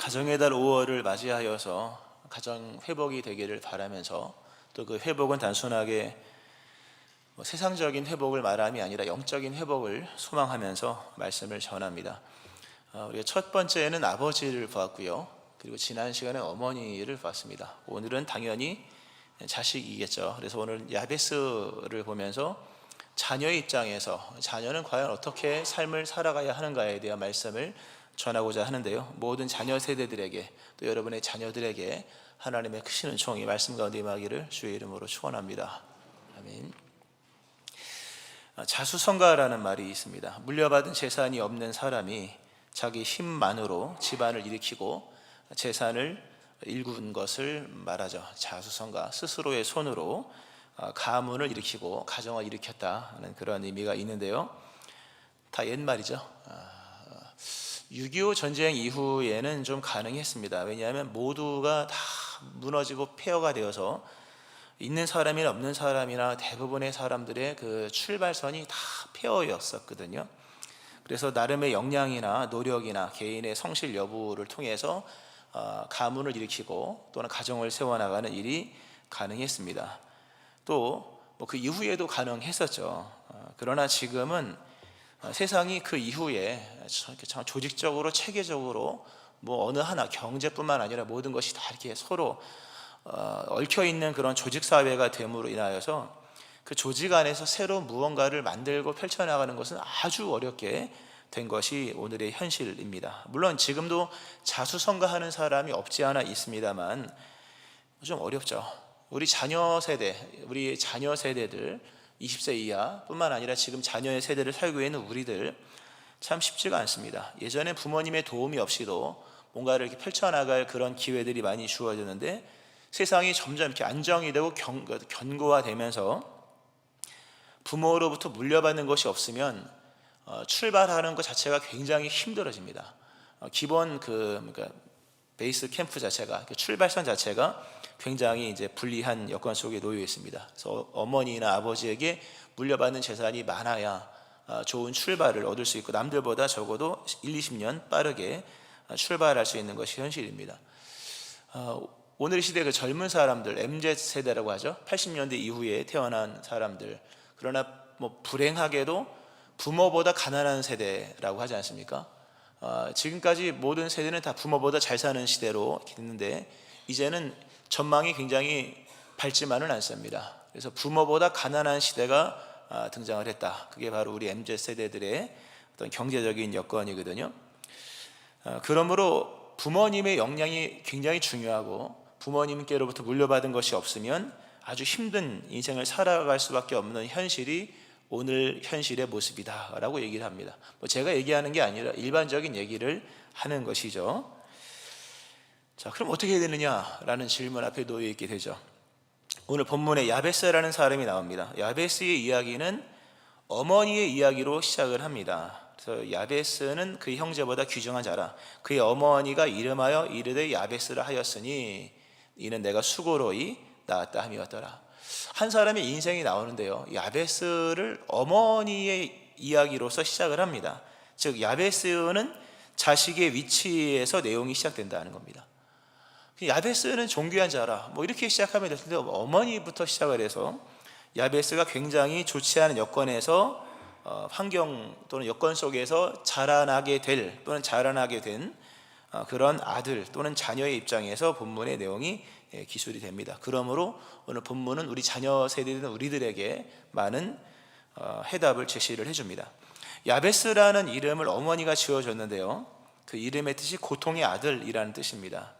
가정의 달 5월을 맞이하여서 가정 회복이 되기를 바라면서, 또 그 회복은 단순하게 세상적인 회복을 말함이 아니라 영적인 회복을 소망하면서 말씀을 전합니다. 우리가 첫 번째는 아버지를 보았고요, 그리고 지난 시간에 어머니를 봤습니다. 오늘은 당연히 자식이겠죠. 그래서 오늘 야베스를 보면서 자녀의 입장에서 자녀는 과연 어떻게 삶을 살아가야 하는가에 대한 말씀을 전하고자 하는데요, 모든 자녀 세대들에게, 또 여러분의 자녀들에게 하나님의 크신 은총이 말씀 가운데 임하기를 주의 이름으로 축원합니다. 아멘. 자수성가라는 말이 있습니다. 물려받은 재산이 없는 사람이 자기 힘만으로 집안을 일으키고 재산을 일군 것을 말하죠. 자수성가, 스스로의 손으로 가문을 일으키고 가정을 일으켰다는 그런 의미가 있는데요, 다 옛말이죠. 6.25 전쟁 이후에는 좀 가능했습니다. 왜냐하면 모두가 다 무너지고 폐허가 되어서 있는 사람이나 없는 사람이나 대부분의 사람들의 그 출발선이 다 폐허였었거든요. 그래서 나름의 역량이나 노력이나 개인의 성실 여부를 통해서 가문을 일으키고 또는 가정을 세워나가는 일이 가능했습니다. 또 그 이후에도 가능했었죠. 그러나 지금은 세상이 그 이후에 참 조직적으로 체계적으로 어느 하나, 경제뿐만 아니라 모든 것이 다 이렇게 서로 얽혀있는 그런 조직사회가 됨으로 인하여서 그 조직 안에서 새로 무언가를 만들고 펼쳐나가는 것은 아주 어렵게 된 것이 오늘의 현실입니다. 물론 지금도 자수성가하는 사람이 없지 않아 있습니다만 좀 어렵죠. 우리 자녀 세대들 20세 이하 뿐만 아니라 지금 자녀의 세대를 살고 있는 우리들 참 쉽지가 않습니다. 예전에 부모님의 도움이 없이도 뭔가를 이렇게 펼쳐나갈 그런 기회들이 많이 주어졌는데, 세상이 점점 이렇게 안정이 되고 견고화되면서 부모로부터 물려받는 것이 없으면 출발하는 것 자체가 굉장히 힘들어집니다. 기본 그러니까 베이스 캠프 자체가, 출발선 자체가 굉장히 이제 불리한 여건 속에 놓여 있습니다. 그래서 어머니나 아버지에게 물려받는 재산이 많아야 좋은 출발을 얻을 수 있고 남들보다 적어도 1-20년 빠르게 출발할 수 있는 것이 현실입니다. 오늘 시대 그 젊은 사람들, MZ 세대라고 하죠. 80년대 이후에 태어난 사람들. 그러나 불행하게도 부모보다 가난한 세대라고 하지 않습니까? 지금까지 모든 세대는 다 부모보다 잘 사는 시대로 됐는데 이제는 전망이 굉장히 밝지만은 않습니다. 그래서 부모보다 가난한 시대가 등장을 했다. 그게 바로 우리 MZ 세대들의 어떤 경제적인 여건이거든요. 그러므로 부모님의 역량이 굉장히 중요하고 부모님께로부터 물려받은 것이 없으면 아주 힘든 인생을 살아갈 수밖에 없는 현실이 오늘 현실의 모습이다라고 얘기를 합니다. 제가 얘기하는 게 아니라 일반적인 얘기를 하는 것이죠. 자, 그럼 어떻게 해야 되느냐라는 질문 앞에 놓여 있게 되죠. 오늘 본문에 야베스라는 사람이 나옵니다. 야베스의 이야기는 어머니의 이야기로 시작을 합니다. 그래서 야베스는 그의 형제보다 귀중한 자라. 그의 어머니가 이름하여 이르되 야베스라 하였으니 이는 내가 수고로이 낳았다 함이었더라. 한 사람의 인생이 나오는데요, 야베스를 어머니의 이야기로서 시작을 합니다. 즉 야베스는 자식의 위치에서 내용이 시작된다는 겁니다. 야베스는 존귀한 자라, 이렇게 시작하면 될 텐데 어머니부터 시작을 해서 야베스가 굉장히 좋지 않은 여건에서 환경 또는 여건 속에서 자라나게 된 그런 아들 또는 자녀의 입장에서 본문의 내용이 기술이 됩니다. 그러므로 오늘 본문은 우리 자녀 세대는 우리들에게 많은 해답을 제시를 해줍니다. 야베스라는 이름을 어머니가 지어줬는데요, 그 이름의 뜻이 고통의 아들이라는 뜻입니다.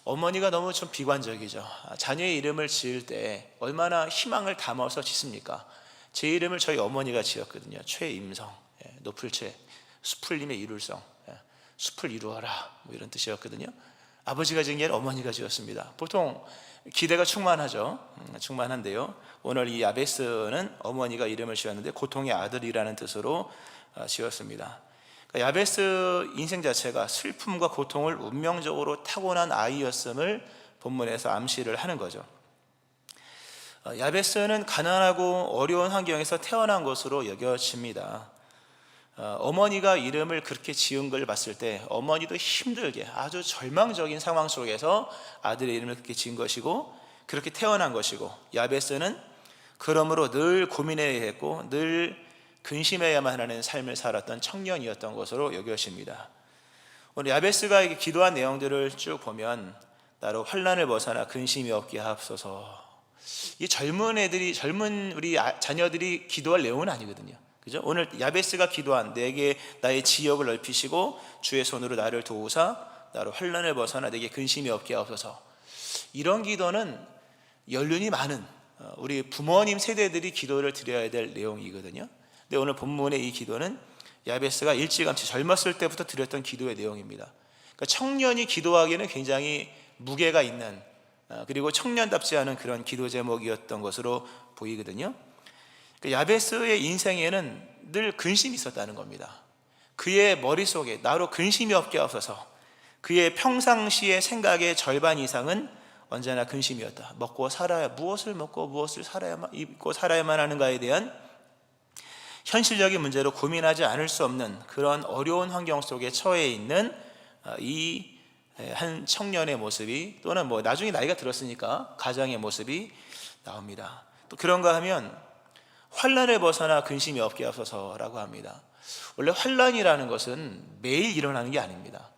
어머니가 너무 좀 비관적이죠. 자녀의 이름을 지을 때 얼마나 희망을 담아서 짓습니까? 제 이름을 저희 어머니가 지었거든요. 최임성, 높을 최, 수풀림의 이룰성, 숲을 이루어라, 이런 뜻이었거든요. 아버지가 지은 게 아니라 어머니가 지었습니다. 보통 기대가 충만한데요, 오늘 이 야베스는 어머니가 이름을 지었는데 고통의 아들이라는 뜻으로 지었습니다. 야베스 인생 자체가 슬픔과 고통을 운명적으로 타고난 아이였음을 본문에서 암시를 하는 거죠. 야베스는 가난하고 어려운 환경에서 태어난 것으로 여겨집니다. 어머니가 이름을 그렇게 지은 걸 봤을 때 어머니도 힘들게 아주 절망적인 상황 속에서 아들의 이름을 그렇게 지은 것이고 그렇게 태어난 것이고, 야베스는 그러므로 늘 고민해야 했고 늘 근심해야만 하는 삶을 살았던 청년이었던 것으로 여겨집니다. 오늘 야베스가 기도한 내용들을 쭉 보면 나로 환난을 벗어나 근심이 없게 하옵소서, 이 젊은 우리 자녀들이 기도할 내용은 아니거든요. 그죠? 오늘 야베스가 기도한 내게 나의 지역을 넓히시고 주의 손으로 나를 도우사 나로 환난을 벗어나 내게 근심이 없게 하옵소서, 이런 기도는 연륜이 많은 우리 부모님 세대들이 기도를 드려야 될 내용이거든요. 근데 오늘 본문의 이 기도는 야베스가 일찌감치 젊었을 때부터 드렸던 기도의 내용입니다. 그러니까 청년이 기도하기에는 굉장히 무게가 있는, 그리고 청년답지 않은 그런 기도 제목이었던 것으로 보이거든요. 야베스의 인생에는 늘 근심이 있었다는 겁니다. 그의 머릿속에 나로 근심이 없게 하옵소서, 그의 평상시의 생각의 절반 이상은 언제나 근심이었다. 먹고 살아야, 무엇을 먹고 무엇을 살아야만, 입고 살아야만 하는가에 대한 현실적인 문제로 고민하지 않을 수 없는 그런 어려운 환경 속에 처해 있는 이 한 청년의 모습이, 또는 나중에 나이가 들었으니까 가장의 모습이 나옵니다. 또 그런가 하면 환난을 벗어나 근심이 없게 하소서라고 합니다. 원래 환난이라는 것은 매일 일어나는 게 아닙니다.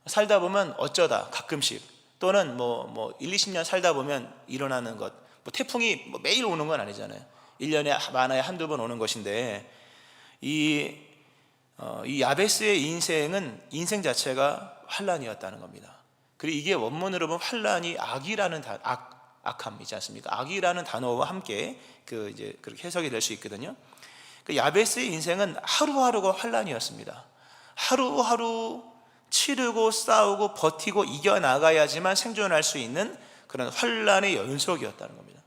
살다 보면 어쩌다 가끔씩, 또는 1, 20년 살다 보면 일어나는 것, 태풍이 매일 오는 건 아니잖아요. 1년에 많아야 한두 번 오는 것인데, 이 야베스의 인생 자체가 환난이었다는 겁니다. 그리고 이게 원문으로 보면 환난이 악함이지 않습니까? 악이라는 단어와 함께 그렇게 해석이 될 수 있거든요. 야베스의 인생은 하루하루가 환난이었습니다. 하루하루 치르고 싸우고 버티고 이겨나가야지만 생존할 수 있는 그런 환난의 연속이었다는 겁니다.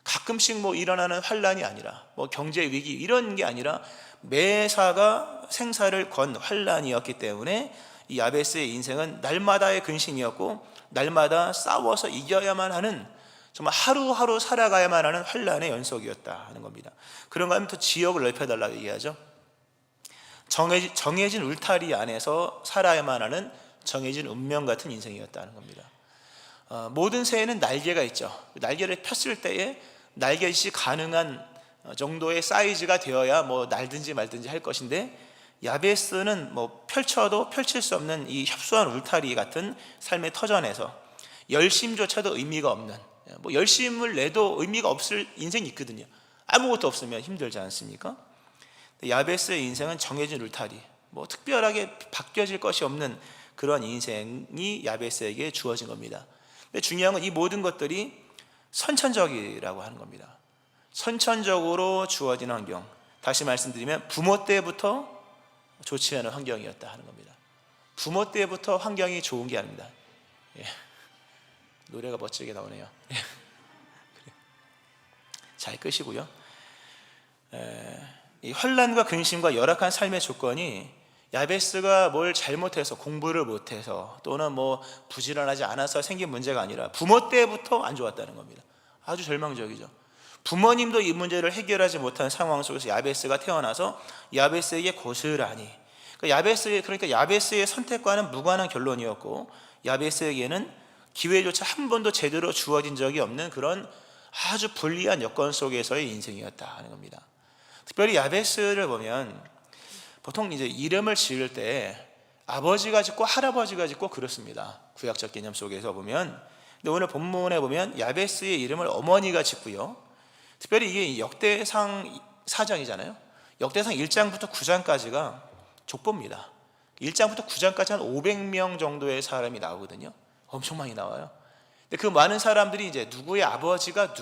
가끔씩 일어나는 환난이 아니라 경제 위기 이런 게 아니라 매사가 생사를 건 환난이었기 때문에 이 야베스의 인생은 날마다의 근심이었고 날마다 싸워서 이겨야만 하는, 정말 하루하루 살아가야만 하는 환난의 연속이었다 하는 겁니다. 그런가 하면 또 지역을 넓혀달라고 얘기하죠. 정해진 울타리 안에서 살아야만 하는 정해진 운명 같은 인생이었다는 겁니다. 모든 새에는 날개가 있죠. 날개를 폈을 때에 날개짓이 가능한 정도의 사이즈가 되어야 날든지 말든지 할 것인데, 야베스는 펼쳐도 펼칠 수 없는 이 협소한 울타리 같은 삶의 터전에서 열심조차도 의미가 없는, 열심을 내도 의미가 없을 인생이 있거든요. 아무것도 없으면 힘들지 않습니까? 야베스의 인생은 정해진 울타리, 특별하게 바뀌어질 것이 없는 그런 인생이 야베스에게 주어진 겁니다. 근데 중요한 건 이 모든 것들이 선천적이라고 하는 겁니다. 선천적으로 주어진 환경, 다시 말씀드리면 부모 때부터 좋지 않은 환경이었다 하는 겁니다. 부모 때부터 환경이 좋은 게 아닙니다. 노래가 멋지게 나오네요. 잘 끄시고요. 이 환난과 근심과 열악한 삶의 조건이 야베스가 뭘 잘못해서, 공부를 못해서, 또는 부지런하지 않아서 생긴 문제가 아니라 부모 때부터 안 좋았다는 겁니다. 아주 절망적이죠. 부모님도 이 문제를 해결하지 못한 상황 속에서 야베스가 태어나서 야베스에게 고스란히, 그러니까 야베스의 선택과는 무관한 결론이었고, 야베스에게는 기회조차 한 번도 제대로 주어진 적이 없는 그런 아주 불리한 여건 속에서의 인생이었다 하는 겁니다. 특별히 야베스를 보면 보통 이름을 지을 때 아버지가 짓고 할아버지가 짓고 그렇습니다. 구약적 개념 속에서 보면. 근데 오늘 본문에 보면 야베스의 이름을 어머니가 짓고요. 특별히 이게 역대상 4장이잖아요. 역대상 1장부터 9장까지가 족보입니다. 1장부터 9장까지 한 500명 정도의 사람이 나오거든요. 엄청 많이 나와요. 근데 그 많은 사람들이 누구의 아버지가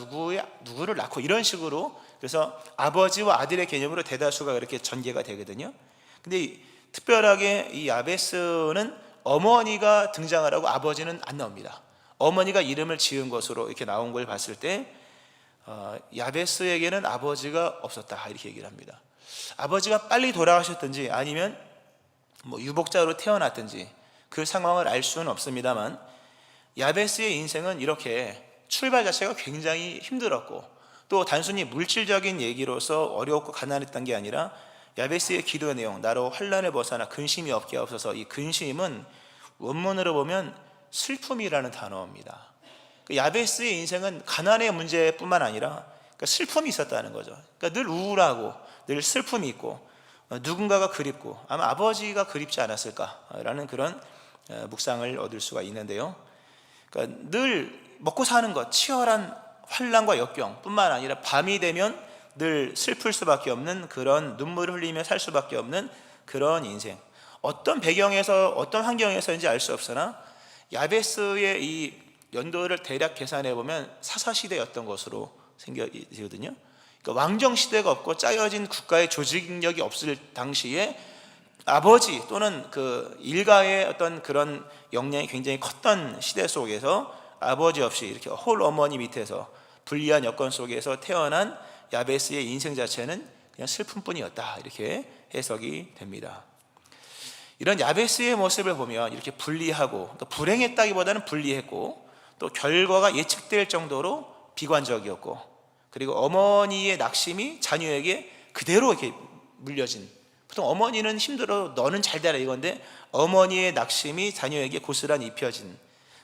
누구를 낳고 이런 식으로, 그래서 아버지와 아들의 개념으로 대다수가 그렇게 전개가 되거든요. 근데 특별하게 이 야베스는 어머니가 등장을 하고 아버지는 안 나옵니다. 어머니가 이름을 지은 것으로 이렇게 나온 걸 봤을 때 야베스에게는 아버지가 없었다 이렇게 얘기를 합니다. 아버지가 빨리 돌아가셨든지 아니면 유복자로 태어났든지 그 상황을 알 수는 없습니다만, 야베스의 인생은 이렇게 출발 자체가 굉장히 힘들었고, 또 단순히 물질적인 얘기로서 어려웠고 가난했던 게 아니라 야베스의 기도 내용, 나로 환난을 벗어나 근심이 없게 하옵소서. 이 근심은 원문으로 보면 슬픔이라는 단어입니다. 야베스의 인생은 가난의 문제뿐만 아니라 슬픔이 있었다는 거죠. 늘 우울하고 늘 슬픔이 있고 누군가가 그립고 아마 아버지가 그립지 않았을까라는 그런 묵상을 얻을 수가 있는데요. 늘 먹고 사는 것, 치열한 환난과 역경 뿐만 아니라 밤이 되면 늘 슬플 수밖에 없는 그런 눈물을 흘리며 살 수밖에 없는 그런 인생. 어떤 배경에서 어떤 환경에서인지 알 수 없으나 야베스의 이 연도를 대략 계산해 보면 사사시대였던 것으로 생겨지거든요. 그러니까 왕정시대가 없고 짜여진 국가의 조직력이 없을 당시에 아버지 또는 그 일가의 어떤 그런 역량이 굉장히 컸던 시대 속에서 아버지 없이 이렇게 홀 어머니 밑에서 불리한 여건 속에서 태어난 야베스의 인생 자체는 그냥 슬픔뿐이었다, 이렇게 해석이 됩니다. 이런 야베스의 모습을 보면 이렇게 불리하고 또 불행했다기보다는 불리했고 또 결과가 예측될 정도로 비관적이었고, 그리고 어머니의 낙심이 자녀에게 그대로 이렇게 물려진, 보통 어머니는 힘들어 너는 잘 되라 이건데 어머니의 낙심이 자녀에게 고스란히 입혀진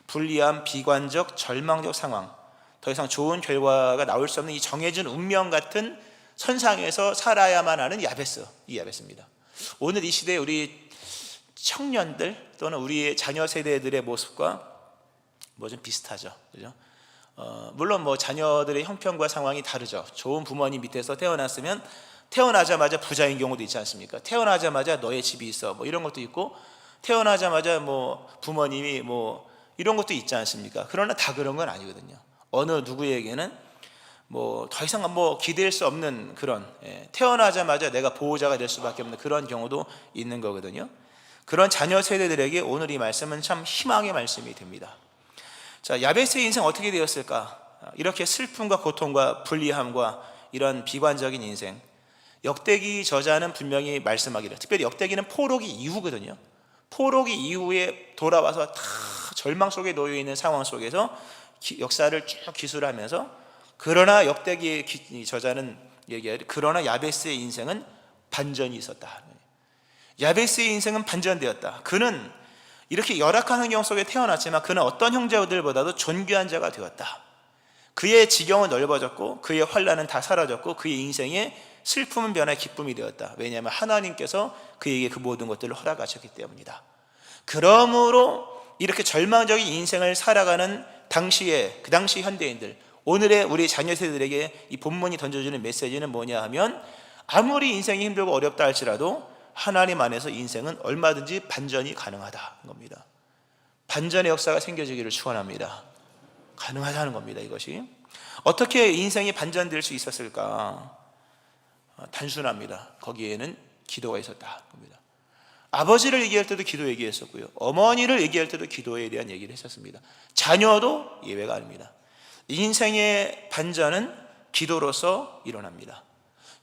불리한 비관적 절망적 상황, 더 이상 좋은 결과가 나올 수 없는 이 정해진 운명 같은 선상에서 살아야만 하는 야베스, 이 야베스입니다. 오늘 이 시대에 우리 청년들 또는 우리의 자녀 세대들의 모습과 뭐 좀 비슷하죠, 그죠? 물론 뭐 자녀들의 형편과 상황이 다르죠. 좋은 부모님 밑에서 태어났으면 태어나자마자 부자인 경우도 있지 않습니까? 태어나자마자 너의 집이 있어, 뭐 이런 것도 있고, 태어나자마자 뭐 부모님이 뭐 이런 것도 있지 않습니까? 그러나 다 그런 건 아니거든요. 어느 누구에게는 뭐 더 이상 뭐 기댈 수 없는 그런, 태어나자마자 내가 보호자가 될 수밖에 없는 그런 경우도 있는 거거든요. 그런 자녀 세대들에게 오늘 이 말씀은 참 희망의 말씀이 됩니다. 자, 야베스의 인생 어떻게 되었을까? 이렇게 슬픔과 고통과 불리함과 이런 비관적인 인생, 역대기 저자는 분명히 말씀하기를, 특별히 역대기는 포로기 이후거든요. 포로기 이후에 돌아와서 다 절망 속에 놓여 있는 상황 속에서 역사를 쭉 기술하면서, 그러나 역대기 저자는 얘기하기를 그러나 야베스의 인생은 반전이 있었다. 야베스의 인생은 반전되었다. 그는 이렇게 열악한 환경 속에 태어났지만 그는 어떤 형제들보다도 존귀한 자가 되었다. 그의 지경은 넓어졌고 그의 환난은 다 사라졌고 그의 인생에 슬픔은 변화 기쁨이 되었다. 왜냐하면 하나님께서 그에게 그 모든 것들을 허락하셨기 때문이다. 그러므로 이렇게 절망적인 인생을 살아가는 당시에, 그 당시 현대인들, 오늘의 우리 자녀 세대들에게 이 본문이 던져주는 메시지는 뭐냐 하면, 아무리 인생이 힘들고 어렵다 할지라도 하나님 안에서 인생은 얼마든지 반전이 가능하다는 겁니다. 반전의 역사가 생겨지기를 축원합니다. 가능하다는 겁니다. 이것이 어떻게 인생이 반전될 수 있었을까? 단순합니다. 거기에는 기도가 있었다 겁니다. 아버지를 얘기할 때도 기도 얘기했었고요, 어머니를 얘기할 때도 기도에 대한 얘기를 했었습니다. 자녀도 예외가 아닙니다. 인생의 반전은 기도로서 일어납니다.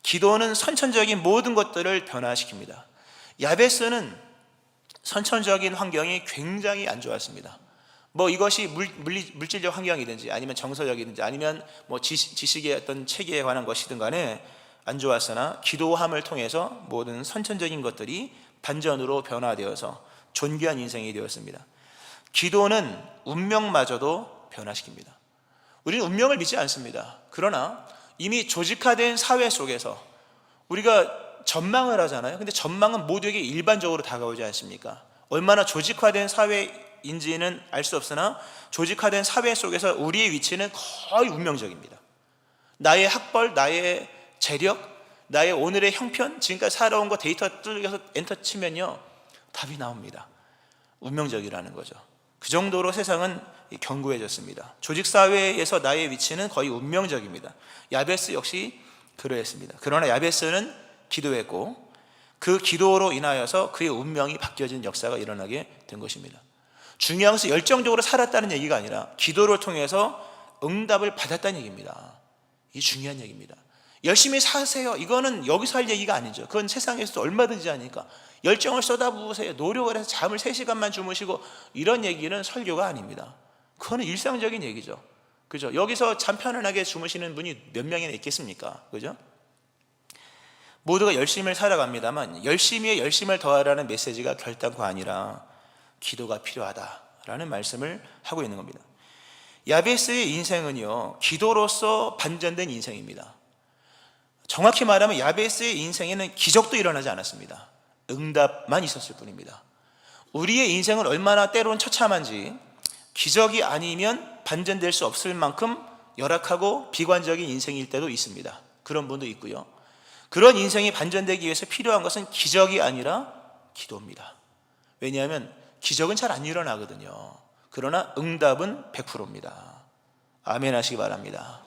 기도는 선천적인 모든 것들을 변화시킵니다. 야베스는 선천적인 환경이 굉장히 안 좋았습니다. 뭐 이것이 물질적 환경이든지 아니면 정서적이든지 아니면 뭐 지식의 어떤 체계에 관한 것이든 간에 안 좋았으나 기도함을 통해서 모든 선천적인 것들이 반전으로 변화되어서 존귀한 인생이 되었습니다. 기도는 운명마저도 변화시킵니다. 우리는 운명을 믿지 않습니다. 그러나 이미 조직화된 사회 속에서 우리가 전망을 하잖아요. 근데 전망은 모두에게 일반적으로 다가오지 않습니까? 얼마나 조직화된 사회인지는 알 수 없으나 조직화된 사회 속에서 우리의 위치는 거의 운명적입니다. 나의 학벌, 나의 재력, 나의 오늘의 형편, 지금까지 살아온 거 데이터 뚫려서 엔터 치면요 답이 나옵니다. 운명적이라는 거죠. 그 정도로 세상은 견고해졌습니다. 조직사회에서 나의 위치는 거의 운명적입니다. 야베스 역시 그러했습니다. 그러나 야베스는 기도했고 그 기도로 인하여서 그의 운명이 바뀌어진 역사가 일어나게 된 것입니다. 중요한 것은 열정적으로 살았다는 얘기가 아니라 기도를 통해서 응답을 받았다는 얘기입니다. 이게 중요한 얘기입니다. 열심히 사세요, 이거는 여기서 할 얘기가 아니죠. 그건 세상에서도 얼마든지 하니까 열정을 쏟아부으세요, 노력을 해서 잠을 3시간만 주무시고, 이런 얘기는 설교가 아닙니다. 그거는 일상적인 얘기죠. 그죠? 여기서 잠 편안하게 주무시는 분이 몇 명이나 있겠습니까? 그죠? 모두가 열심을 살아갑니다만 열심히에 열심을 더하라는 메시지가 결단코 아니라 기도가 필요하다라는 말씀을 하고 있는 겁니다. 야베스의 인생은요, 기도로서 반전된 인생입니다. 정확히 말하면 야베스의 인생에는 기적도 일어나지 않았습니다. 응답만 있었을 뿐입니다. 우리의 인생은 얼마나 때로는 처참한지 기적이 아니면 반전될 수 없을 만큼 열악하고 비관적인 인생일 때도 있습니다. 그런 분도 있고요. 그런 인생이 반전되기 위해서 필요한 것은 기적이 아니라 기도입니다. 왜냐하면 기적은 잘 안 일어나거든요. 그러나 응답은 100%입니다. 아멘 하시기 바랍니다.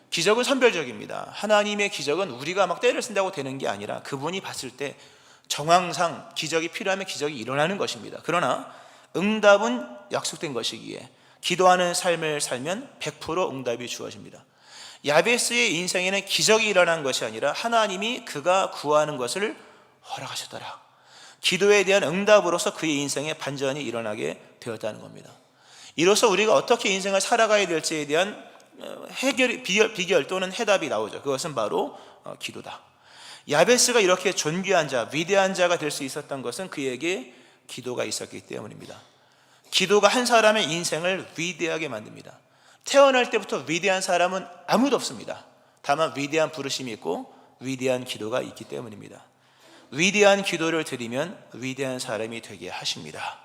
기적은 선별적입니다. 하나님의 기적은 우리가 막 때를 쓴다고 되는 게 아니라 그분이 봤을 때 정황상 기적이 필요하면 기적이 일어나는 것입니다. 그러나 응답은 약속된 것이기에 기도하는 삶을 살면 100% 응답이 주어집니다. 야베스의 인생에는 기적이 일어난 것이 아니라 하나님이 그가 구하는 것을 허락하셨더라. 기도에 대한 응답으로서 그의 인생에 반전이 일어나게 되었다는 겁니다. 이로써 우리가 어떻게 인생을 살아가야 될지에 대한 비결 또는 해답이 나오죠. 그것은 바로 기도다. 야베스가 이렇게 존귀한 자, 위대한 자가 될 수 있었던 것은 그에게 기도가 있었기 때문입니다. 기도가 한 사람의 인생을 위대하게 만듭니다. 태어날 때부터 위대한 사람은 아무도 없습니다. 다만 위대한 부르심이 있고 위대한 기도가 있기 때문입니다. 위대한 기도를 드리면 위대한 사람이 되게 하십니다.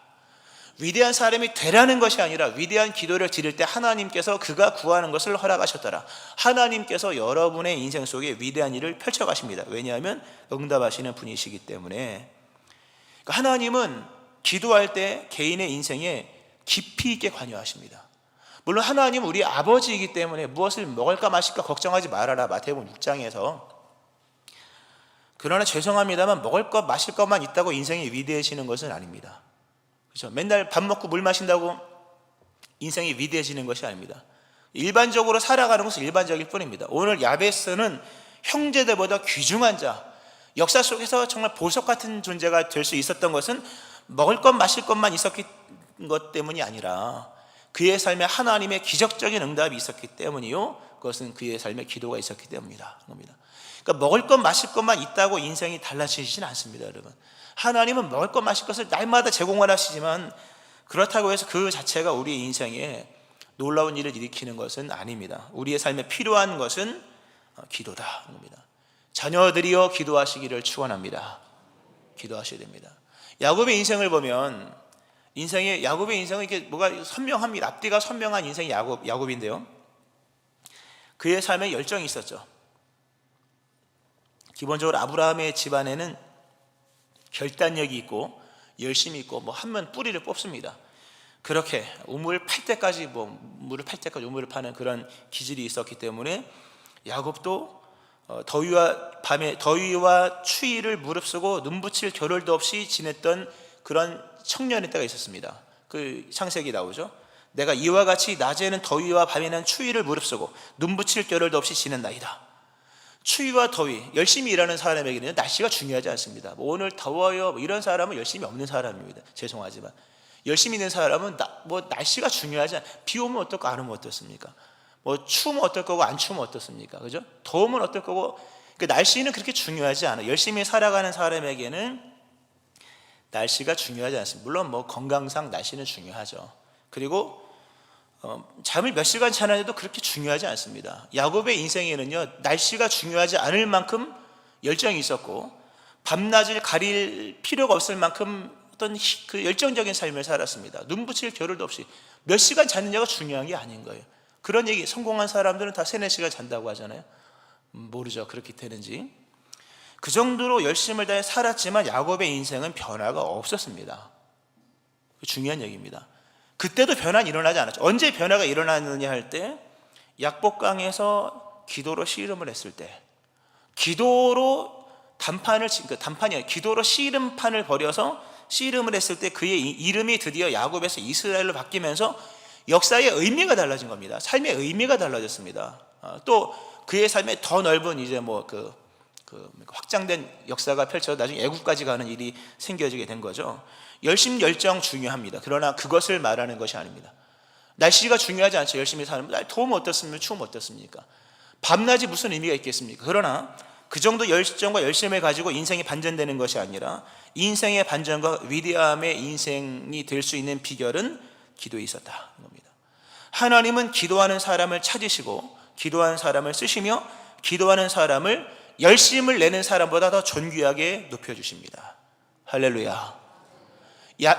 위대한 사람이 되라는 것이 아니라 위대한 기도를 드릴 때 하나님께서 그가 구하는 것을 허락하셨더라. 하나님께서 여러분의 인생 속에 위대한 일을 펼쳐가십니다. 왜냐하면 응답하시는 분이시기 때문에. 하나님은 기도할 때 개인의 인생에 깊이 있게 관여하십니다. 물론 하나님은 우리 아버지이기 때문에 무엇을 먹을까 마실까 걱정하지 말아라, 마태복음 6장에서. 그러나 죄송합니다만 먹을 것 마실 것만 있다고 인생이 위대해지는 것은 아닙니다. 그렇죠? 맨날 밥 먹고 물 마신다고 인생이 위대해지는 것이 아닙니다. 일반적으로 살아가는 것은 일반적일 뿐입니다. 오늘 야베스는 형제들보다 귀중한 자, 역사 속에서 정말 보석 같은 존재가 될 수 있었던 것은 먹을 것 마실 것만 있었기 것 때문이 아니라 그의 삶에 하나님의 기적적인 응답이 있었기 때문이요, 그것은 그의 삶에 기도가 있었기 때문이다. 그러니까 먹을 것 마실 것만 있다고 인생이 달라지지는 않습니다, 여러분. 하나님은 먹을 것 마실 것을 날마다 제공을 하시지만 그렇다고 해서 그 자체가 우리의 인생에 놀라운 일을 일으키는 것은 아닙니다. 우리의 삶에 필요한 것은 기도다. 자녀들이여 기도하시기를 축원합니다. 기도하셔야 됩니다. 야곱의 인생을 보면 야곱의 인생은 이게 뭐가 선명합니다. 앞뒤가 선명한 인생이 야곱인데요. 그의 삶에 열정이 있었죠. 기본적으로 아브라함의 집안에는 결단력이 있고 열심이 있고 한면 뿌리를 뽑습니다. 그렇게 우물을 팔 때까지 우물을 파는 그런 기질이 있었기 때문에 야곱도 더위와 추위를 무릅쓰고 눈붙일 겨를도 없이 지냈던 그런 청년의 때가 있었습니다. 그 창세기 나오죠. 내가 이와 같이 낮에는 더위와 밤에는 추위를 무릅쓰고 눈붙일 겨를도 없이 지낸다이다. 추위와 더위, 열심히 일하는 사람에게는 날씨가 중요하지 않습니다. 오늘 더워요, 이런 사람은 열심히 없는 사람입니다. 죄송하지만 열심히 있는 사람은 날씨가 중요하지 않아요. 비 오면 어떨까, 안 오면 어떻습니까? 추우면 어떨 거고 안 추우면 어떻습니까? 그죠? 더우면 어떨 거고. 날씨는 그렇게 중요하지 않아요. 열심히 살아가는 사람에게는 날씨가 중요하지 않습니다. 물론 건강상 날씨는 중요하죠. 그리고 잠을 몇 시간 자는데도 그렇게 중요하지 않습니다. 야곱의 인생에는요, 날씨가 중요하지 않을 만큼 열정이 있었고 밤낮을 가릴 필요가 없을 만큼 어떤 그 열정적인 삶을 살았습니다. 눈붙일 겨를도 없이 몇 시간 잤느냐가 중요한 게 아닌 거예요. 그런 얘기, 성공한 사람들은 다 3-4시간 잔다고 하잖아요. 모르죠, 그렇게 되는지. 그 정도로 열심을 다해 살았지만 야곱의 인생은 변화가 없었습니다. 중요한 얘기입니다. 그때도 변화는 일어나지 않았죠. 언제 변화가 일어났느냐 할 때, 약복강에서 기도로 씨름을 했을 때, 기도로 기도로 씨름판을 벌여서 씨름을 했을 때 그의 이름이 드디어 야곱에서 이스라엘로 바뀌면서 역사의 의미가 달라진 겁니다. 삶의 의미가 달라졌습니다. 또 그의 삶에 더 넓은 확장된 역사가 펼쳐 나중에 애국까지 가는 일이 생겨지게 된 거죠. 열정 중요합니다. 그러나 그것을 말하는 것이 아닙니다. 날씨가 중요하지 않죠. 열심히 사는 날 더우면 어떻습니까? 추우면 어떻습니까? 밤낮이 무슨 의미가 있겠습니까? 그러나 그 정도 열정과 열심을 가지고 인생이 반전되는 것이 아니라 인생의 반전과 위대함의 인생이 될 수 있는 비결은 기도에 있었다는 겁니다. 하나님은 기도하는 사람을 찾으시고 기도하는 사람을 쓰시며 기도하는 사람을 열심을 내는 사람보다 더 존귀하게 높여주십니다. 할렐루야.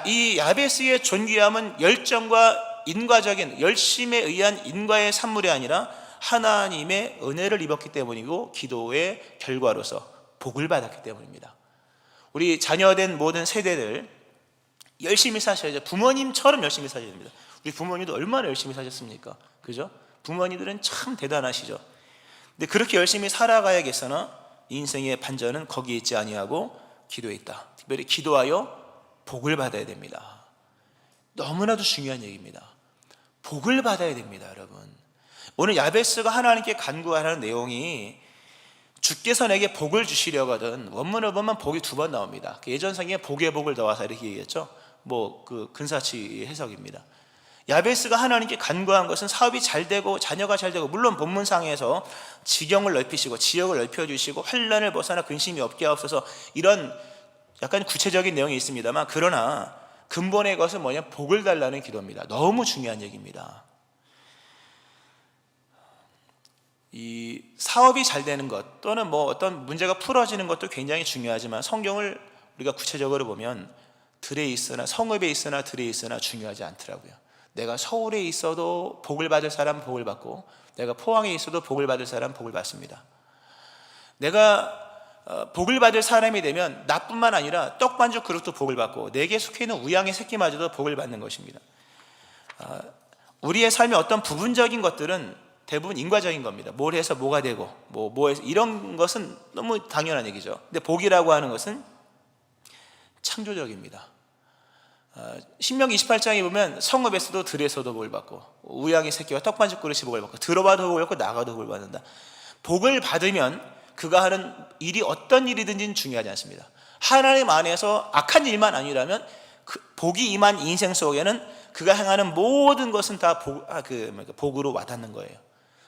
이 야베스의 존귀함은 열정과 인과적인 열심에 의한 인과의 산물이 아니라 하나님의 은혜를 입었기 때문이고 기도의 결과로서 복을 받았기 때문입니다. 우리 자녀된 모든 세대들 열심히 사셔야죠. 부모님처럼 열심히 사셔야 됩니다. 우리 부모님도 얼마나 열심히 사셨습니까? 그죠? 부모님들은 참 대단하시죠. 근데 그렇게 열심히 살아가야겠으나 인생의 반전은 거기에 있지 아니하고 기도에 있다. 특별히 기도하여 복을 받아야 됩니다. 너무나도 중요한 얘기입니다. 복을 받아야 됩니다, 여러분. 오늘 야베스가 하나님께 간구하는 내용이 주께서 내게 복을 주시려거든. 원문을 보면 복이 2번 나옵니다. 예전 성경에 복의 복을 더하사 이렇게 얘기했죠. 그 근사치 해석입니다. 야베스가 하나님께 간구한 것은 사업이 잘 되고 자녀가 잘 되고, 물론 본문상에서 지경을 넓히시고 지역을 넓혀주시고 환난을 벗어나 근심이 없게 하옵소서, 이런 약간 구체적인 내용이 있습니다만, 그러나 근본의 것은 뭐냐, 복을 달라는 기도입니다. 너무 중요한 얘기입니다. 이 사업이 잘 되는 것 또는 어떤 문제가 풀어지는 것도 굉장히 중요하지만, 성경을 우리가 구체적으로 보면 들에 있으나 성읍에 있으나 들에 있으나 중요하지 않더라고요. 내가 서울에 있어도 복을 받을 사람은 복을 받고, 내가 포항에 있어도 복을 받을 사람은 복을 받습니다. 내가 복을 받을 사람이 되면 나뿐만 아니라 떡반죽 그릇도 복을 받고, 내게 속해 있는 우양의 새끼마저도 복을 받는 것입니다. 우리의 삶의 어떤 부분적인 것들은 대부분 인과적인 겁니다. 뭘 해서 뭐가 되고 뭐 해서, 이런 것은 너무 당연한 얘기죠. 근데 복이라고 하는 것은 창조적입니다. 신명기 28장에 보면 성읍에서도 들에서도 복을 받고, 우양의 새끼와 떡반죽 그릇이 복을 받고, 들어봐도 복을 받고 나가도 복을 받는다. 복을 받으면 그가 하는 일이 어떤 일이든지 중요하지 않습니다. 하나님 안에서 악한 일만 아니라면 복이 임한 인생 속에는 그가 행하는 모든 것은 다 복으로 와닿는 거예요.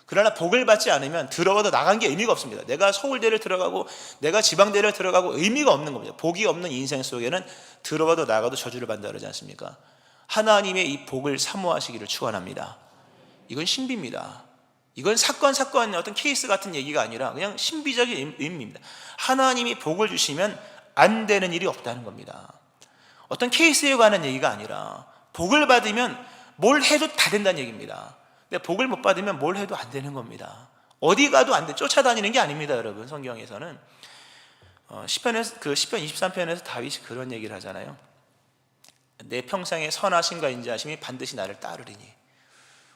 그러나 복을 받지 않으면 들어가도 나간 게 의미가 없습니다. 내가 서울대를 들어가고 내가 지방대를 들어가고 의미가 없는 겁니다. 복이 없는 인생 속에는 들어가도 나가도 저주를 받는다 그러지 않습니까? 하나님의 이 복을 사모하시기를 축원합니다. 이건 신비입니다. 이건 사건 어떤 케이스 같은 얘기가 아니라 그냥 신비적인 의미입니다. 하나님이 복을 주시면 안 되는 일이 없다는 겁니다. 어떤 케이스에 관한 얘기가 아니라 복을 받으면 뭘 해도 다 된다는 얘기입니다. 근데 복을 못 받으면 뭘 해도 안 되는 겁니다. 어디 가도 안 돼. 쫓아다니는 게 아닙니다, 여러분. 성경에서는 시편 23편에서 다윗이 그런 얘기를 하잖아요. 내 평생의 선하심과 인자하심이 반드시 나를 따르리니.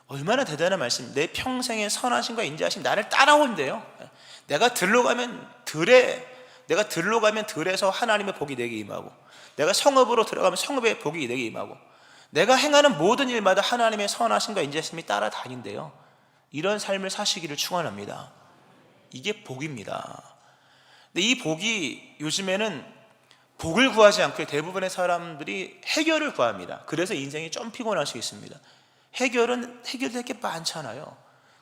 얼마나 대단한 말씀. 내 평생의 선하심과 인자하심이 나를 따라온대요. 내가 들로 가면 들에서 하나님의 복이 내게 임하고, 내가 성읍으로 들어가면 성읍의 복이 내게 임하고, 내가 행하는 모든 일마다 하나님의 선하심과 인자하심이 따라다닌대요. 이런 삶을 사시기를 축원합니다. 이게 복입니다. 근데 이 복이 요즘에는 복을 구하지 않고 대부분의 사람들이 해결을 구합니다. 그래서 인생이 좀 피곤할 수 있습니다. 해결될 게 많잖아요.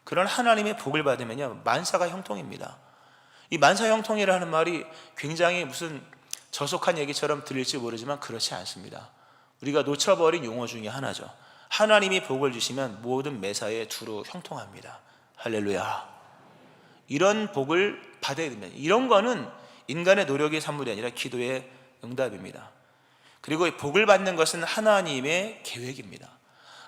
그런 하나님의 복을 받으면요, 만사가 형통입니다. 이 만사 형통이라는 말이 굉장히 무슨 저속한 얘기처럼 들릴지 모르지만 그렇지 않습니다. 우리가 놓쳐버린 용어 중에 하나죠. 하나님이 복을 주시면 모든 매사에 두루 형통합니다. 할렐루야. 이런 복을 받아야 됩니다. 이런 거는 인간의 노력의 산물이 아니라 기도의 응답입니다. 그리고 복을 받는 것은 하나님의 계획입니다.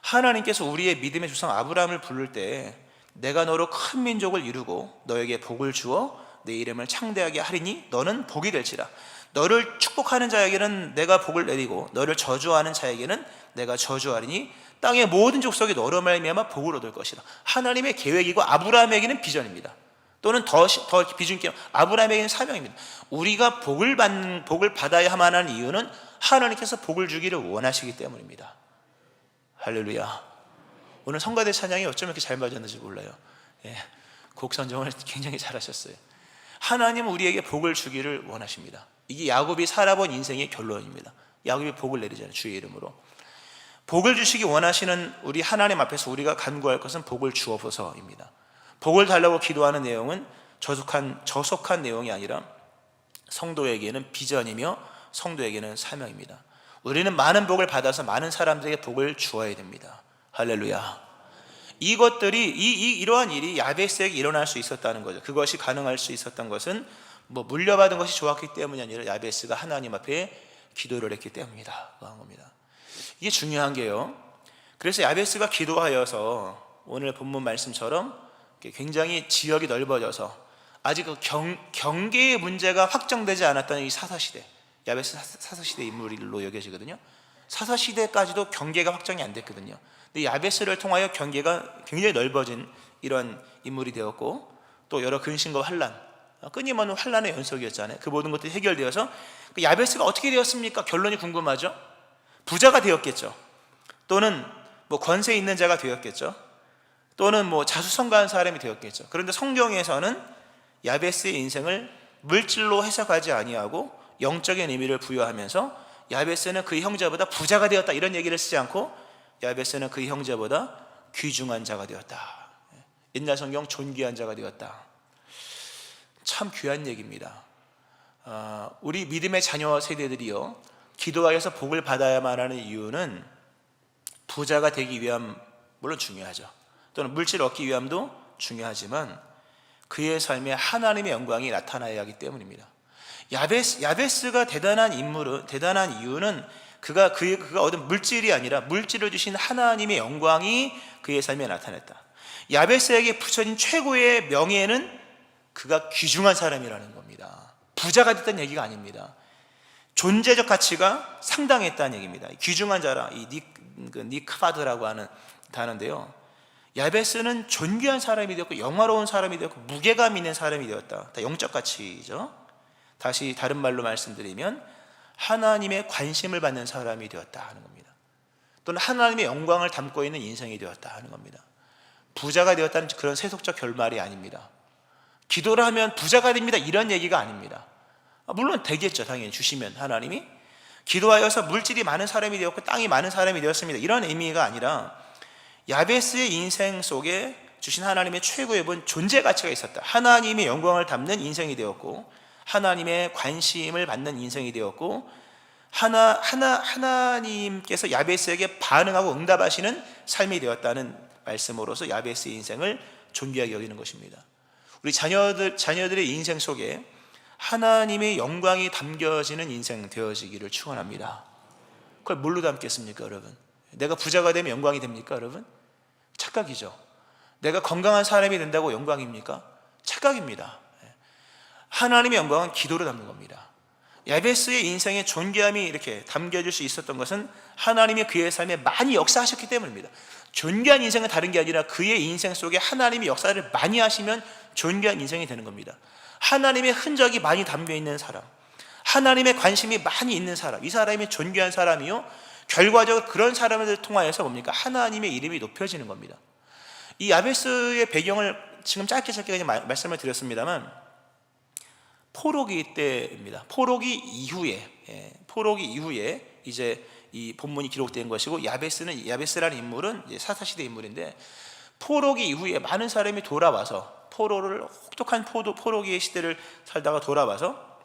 하나님께서 우리의 믿음의 조상 아브라함을 부를 때 내가 너로 큰 민족을 이루고 너에게 복을 주어 내 이름을 창대하게 하리니 너는 복이 될지라. 너를 축복하는 자에게는 내가 복을 내리고 너를 저주하는 자에게는 내가 저주하리니 땅의 모든 족속이 너로 말미암아 복을 얻을 것이다. 하나님의 계획이고 아브라함에게는 비전입니다. 또는 더 비중 있게 아브라함에게는 사명입니다. 우리가 복을 받아야만 하는 이유는 하나님께서 복을 주기를 원하시기 때문입니다. 할렐루야. 오늘 성가대 찬양이 어쩜 이렇게 잘 맞았는지 몰라요. 곡 선정을 굉장히 잘하셨어요. 하나님은 우리에게 복을 주기를 원하십니다. 이게 야곱이 살아본 인생의 결론입니다. 야곱이 복을 내리잖아요, 주의 이름으로. 복을 주시기 원하시는 우리 하나님 앞에서 우리가 간구할 것은 복을 주옵소서입니다. 복을 달라고 기도하는 내용은 저속한 내용이 아니라 성도에게는 비전이며 성도에게는 사명입니다. 우리는 많은 복을 받아서 많은 사람들에게 복을 주어야 됩니다. 할렐루야. 이것들이 이러한 일이 야베스에게 일어날 수 있었다는 거죠. 그것이 가능할 수 있었던 것은 물려받은 것이 좋았기 때문이 아니라 야베스가 하나님 앞에 기도를 했기 때문이다 한 겁니다. 이게 중요한 게요. 그래서 야베스가 기도하여서 오늘 본문 말씀처럼 굉장히 지역이 넓어져서 아직 그 경계의 문제가 확정되지 않았던 이 사사시대, 야베스 사사시대 인물로 여겨지거든요. 사사시대까지도 경계가 확정이 안 됐거든요. 근데 야베스를 통하여 경계가 굉장히 넓어진 이런 인물이 되었고, 또 여러 근심과 환난, 끊임없는 환난의 연속이었잖아요. 그 모든 것들이 해결되어서 야베스가 어떻게 되었습니까? 결론이 궁금하죠. 부자가 되었겠죠. 또는 권세 있는 자가 되었겠죠. 또는 자수성가한 사람이 되었겠죠. 그런데 성경에서는 야베스의 인생을 물질로 해석하지 아니하고 영적인 의미를 부여하면서 야베스는 그의 형제보다 부자가 되었다 이런 얘기를 쓰지 않고 야베스는 그의 형제보다 귀중한 자가 되었다. 옛날 성경 존귀한 자가 되었다. 참 귀한 얘기입니다. 우리 믿음의 자녀 세대들이요, 기도하여서 복을 받아야만 하는 이유는 부자가 되기 위함 물론 중요하죠. 또는 물질을 얻기 위함도 중요하지만 그의 삶에 하나님의 영광이 나타나야 하기 때문입니다. 야베스가 대단한 이유는 그가 얻은 물질이 아니라 물질을 주신 하나님의 영광이 그의 삶에 나타났다. 야베스에게 붙여진 최고의 명예는 그가 귀중한 사람이라는 겁니다. 부자가 됐다는 얘기가 아닙니다. 존재적 가치가 상당했다는 얘기입니다. 귀중한 자라, 이 니크파드라고 하는 단어인데요, 야베스는 존귀한 사람이 되었고 영화로운 사람이 되었고 무게감 있는 사람이 되었다. 다 영적 가치죠. 다시 다른 말로 말씀드리면 하나님의 관심을 받는 사람이 되었다 하는 겁니다. 또는 하나님의 영광을 담고 있는 인생이 되었다 하는 겁니다. 부자가 되었다는 그런 세속적 결말이 아닙니다. 기도를 하면 부자가 됩니다 이런 얘기가 아닙니다. 물론 되겠죠. 당연히 주시면 하나님이. 기도하여서 물질이 많은 사람이 되었고 땅이 많은 사람이 되었습니다 이런 의미가 아니라 야베스의 인생 속에 주신 하나님의 최고의 본 존재 가치가 있었다. 하나님의 영광을 담는 인생이 되었고 하나님의 관심을 받는 인생이 되었고 하나님께서 야베스에게 반응하고 응답하시는 삶이 되었다는 말씀으로서 야베스의 인생을 존귀하게 여기는 것입니다. 우리 자녀들의 인생 속에 하나님의 영광이 담겨지는 인생 되어지기를 축원합니다. 그걸 뭘로 담겠습니까, 여러분? 내가 부자가 되면 영광이 됩니까, 여러분? 착각이죠. 내가 건강한 사람이 된다고 영광입니까? 착각입니다. 하나님의 영광은 기도로 담는 겁니다. 야베스의 인생에 존귀함이 이렇게 담겨질 수 있었던 것은 하나님이 그의 삶에 많이 역사하셨기 때문입니다. 존귀한 인생은 다른 게 아니라 그의 인생 속에 하나님이 역사를 많이 하시면 존귀한 인생이 되는 겁니다. 하나님의 흔적이 많이 담겨있는 사람, 하나님의 관심이 많이 있는 사람, 이 사람이 존귀한 사람이요, 결과적으로 그런 사람을 통하여서 뭡니까? 하나님의 이름이 높여지는 겁니다. 이 야베스의 배경을 지금 짧게 그냥 말씀을 드렸습니다만 포로기 때입니다. 포로기 이후에 이제 이 본문이 기록된 것이고, 야베스라는 인물은 이제 사사시대 인물인데, 포로기 이후에 많은 사람이 돌아와서 혹독한 포로기의 시대를 살다가 돌아와서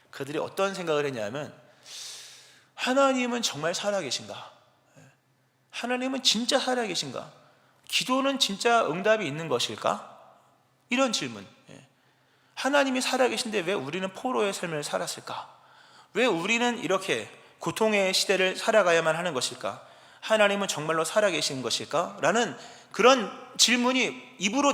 그들이 어떤 생각을 했냐면, 하나님은 정말 살아계신가? 하나님은 진짜 살아계신가? 기도는 진짜 응답이 있는 것일까? 이런 질문. 하나님이 살아계신데 왜 우리는 포로의 삶을 살았을까? 왜 우리는 이렇게 고통의 시대를 살아가야만 하는 것일까? 하나님은 정말로 살아계신 것일까? 라는 그런 질문이 입으로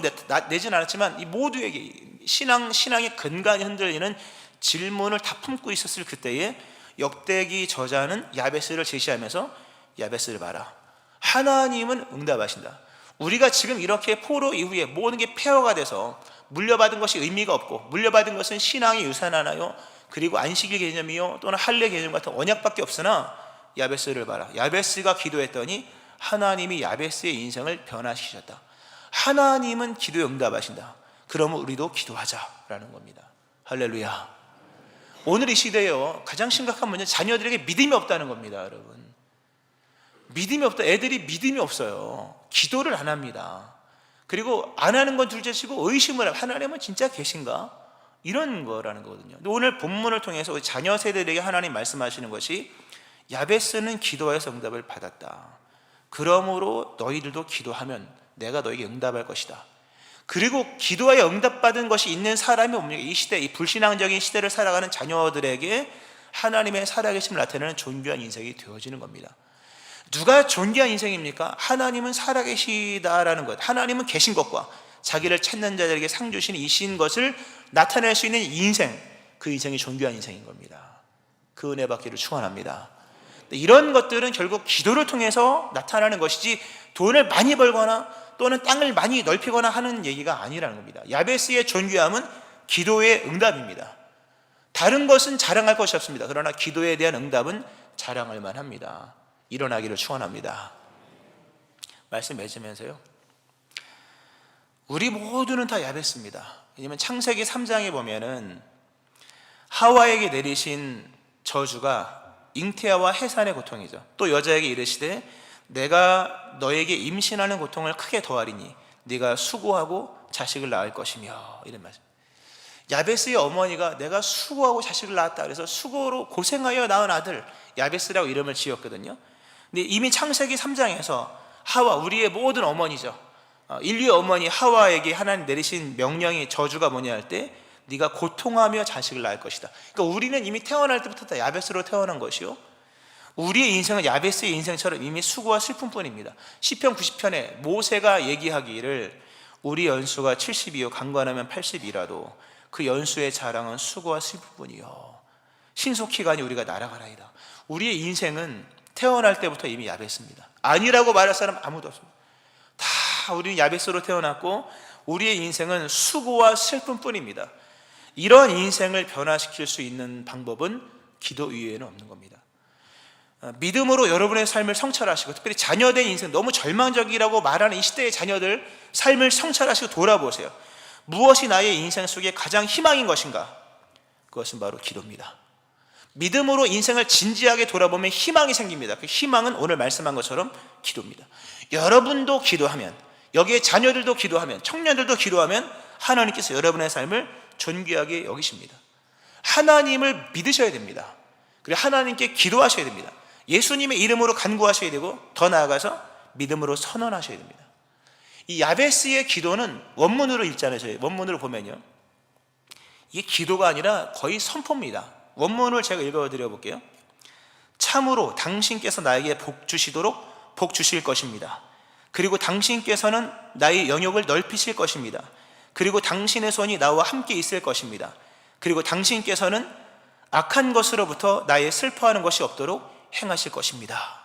내진 않았지만 이 모두에게 신앙의 근간이 흔들리는 질문을 다 품고 있었을 그때에 역대기 저자는 야베스를 제시하면서, 야베스를 봐라, 하나님은 응답하신다. 우리가 지금 이렇게 포로 이후에 모든 게 폐허가 돼서 물려받은 것이 의미가 없고, 물려받은 것은 신앙의 유산 하나요, 그리고 안식일 개념이요, 또는 할례 개념 같은 언약밖에 없으나 야베스를 봐라. 야베스가 기도했더니 하나님이 야베스의 인생을 변화시키셨다. 하나님은 기도에 응답하신다. 그러면 우리도 기도하자라는 겁니다. 할렐루야. 오늘 이 시대에요, 가장 심각한 문제는 자녀들에게 믿음이 없다는 겁니다. 여러분, 믿음이 없다. 애들이 믿음이 없어요. 기도를 안 합니다. 그리고 안 하는 건 둘째치고 의심을 하고 하나님은 진짜 계신가? 이런 거라는 거거든요. 근데 오늘 본문을 통해서 우리 자녀 세대들에게 하나님 말씀하시는 것이 야베스는 기도하여서 응답을 받았다. 그러므로 너희들도 기도하면 내가 너에게 응답할 것이다. 그리고 기도하여 응답받은 것이 있는 사람이 뭡니까? 이 시대, 이 불신앙적인 시대를 살아가는 자녀들에게 하나님의 살아계심을 나타내는 존귀한 인생이 되어지는 겁니다. 누가 존귀한 인생입니까? 하나님은 살아계시다라는 것, 하나님은 계신 것과 자기를 찾는 자들에게 상 주신 이신 것을 나타낼 수 있는 인생, 그 인생이 존귀한 인생인 겁니다. 그 은혜 받기를 축원합니다. 이런 것들은 결국 기도를 통해서 나타나는 것이지 돈을 많이 벌거나 또는 땅을 많이 넓히거나 하는 얘기가 아니라는 겁니다. 야베스의 존귀함은 기도의 응답입니다. 다른 것은 자랑할 것이 없습니다. 그러나 기도에 대한 응답은 자랑할 만합니다. 일어나기를 축원합니다. 말씀 맺으면서요, 우리 모두는 다 야베스입니다. 왜냐하면 창세기 3장에 보면은 하와에게 내리신 저주가 잉태와 해산의 고통이죠. 또 여자에게 이르시되 내가 너에게 임신하는 고통을 크게 더하리니 네가 수고하고 자식을 낳을 것이며, 이런 말씀. 야베스의 어머니가 내가 수고하고 자식을 낳았다 그래서 수고로 고생하여 낳은 아들 야베스라고 이름을 지었거든요. 근데 이미 창세기 3장에서 하와, 우리의 모든 어머니죠, 인류의 어머니 하와에게 하나님 내리신 명령이, 저주가 뭐냐 할 때 네가 고통하며 자식을 낳을 것이다. 그러니까 우리는 이미 태어날 때부터 다 야베스로 태어난 것이요, 우리의 인생은 야베스의 인생처럼 이미 수고와 슬픔뿐입니다. 시편 90편에 모세가 얘기하기를 우리 연수가 70이요 강건하면 80이라도 그 연수의 자랑은 수고와 슬픔뿐이요 신속히가니 우리가 날아가라이다. 우리의 인생은 태어날 때부터 이미 야베스입니다. 아니라고 말할 사람 아무도 없습니다. 다 우리는 야베스로 태어났고 우리의 인생은 수고와 슬픔뿐입니다. 이런 인생을 변화시킬 수 있는 방법은 기도 이외에는 없는 겁니다. 믿음으로 여러분의 삶을 성찰하시고, 특별히 자녀된 인생, 너무 절망적이라고 말하는 이 시대의 자녀들 삶을 성찰하시고 돌아보세요. 무엇이 나의 인생 속에 가장 희망인 것인가? 그것은 바로 기도입니다. 믿음으로 인생을 진지하게 돌아보면 희망이 생깁니다. 그 희망은 오늘 말씀한 것처럼 기도입니다. 여러분도 기도하면, 여기에 자녀들도 기도하면, 청년들도 기도하면 하나님께서 여러분의 삶을 존귀하게 여기십니다. 하나님을 믿으셔야 됩니다. 그리고 하나님께 기도하셔야 됩니다. 예수님의 이름으로 간구하셔야 되고, 더 나아가서 믿음으로 선언하셔야 됩니다. 이 야베스의 기도는 원문으로 읽잖아요. 저희 원문으로 보면요, 이게 기도가 아니라 거의 선포입니다. 원문을 제가 읽어드려 볼게요. 참으로 당신께서 나에게 복 주시도록 복 주실 것입니다. 그리고 당신께서는 나의 영역을 넓히실 것입니다. 그리고 당신의 손이 나와 함께 있을 것입니다. 그리고 당신께서는 악한 것으로부터 나의 슬퍼하는 것이 없도록 행하실 것입니다.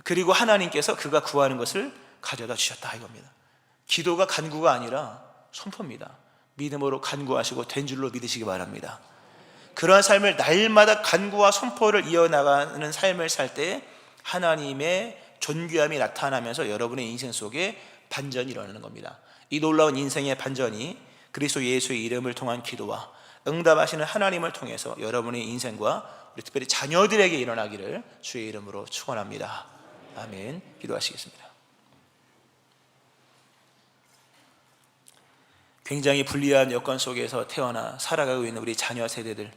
그리고 하나님께서 그가 구하는 것을 가져다 주셨다, 이겁니다. 기도가 간구가 아니라 선포입니다. 믿음으로 간구하시고 된 줄로 믿으시기 바랍니다. 그러한 삶을 날마다 간구와 선포를 이어나가는 삶을 살 때 하나님의 존귀함이 나타나면서 여러분의 인생 속에 반전이 일어나는 겁니다. 이 놀라운 인생의 반전이 그리스도 예수의 이름을 통한 기도와 응답하시는 하나님을 통해서 여러분의 인생과 우리 특별히 자녀들에게 일어나기를 주의 이름으로 축원합니다. 아멘. 기도하시겠습니다. 굉장히 불리한 여건 속에서 태어나 살아가고 있는 우리 자녀 세대들,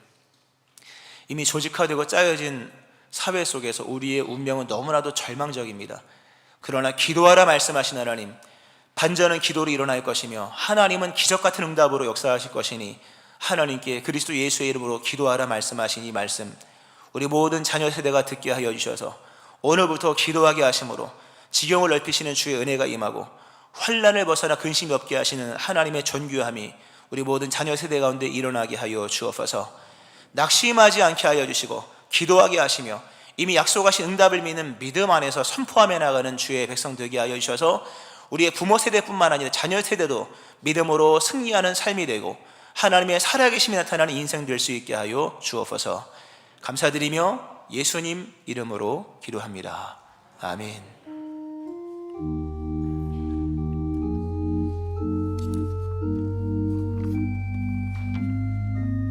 이미 조직화되고 짜여진 사회 속에서 우리의 운명은 너무나도 절망적입니다. 그러나 기도하라 말씀하신 하나님, 반전은 기도로 일어날 것이며 하나님은 기적 같은 응답으로 역사하실 것이니 하나님께 그리스도 예수의 이름으로 기도하라 말씀하신 이 말씀, 우리 모든 자녀 세대가 듣게 하여 주셔서 오늘부터 기도하게 하심으로 지경을 넓히시는 주의 은혜가 임하고 환난을 벗어나 근심이 없게 하시는 하나님의 존귀함이 우리 모든 자녀 세대 가운데 일어나게 하여 주옵소서. 낙심하지 않게 하여 주시고 기도하게 하시며 이미 약속하신 응답을 믿는 믿음 안에서 선포하며 나가는 주의 백성 되게 하여 주셔서 우리의 부모 세대뿐만 아니라 자녀 세대도 믿음으로 승리하는 삶이 되고 하나님의 살아계심이 나타나는 인생 될 수 있게 하여 주옵소서. 감사드리며 예수님 이름으로 기도합니다. 아멘.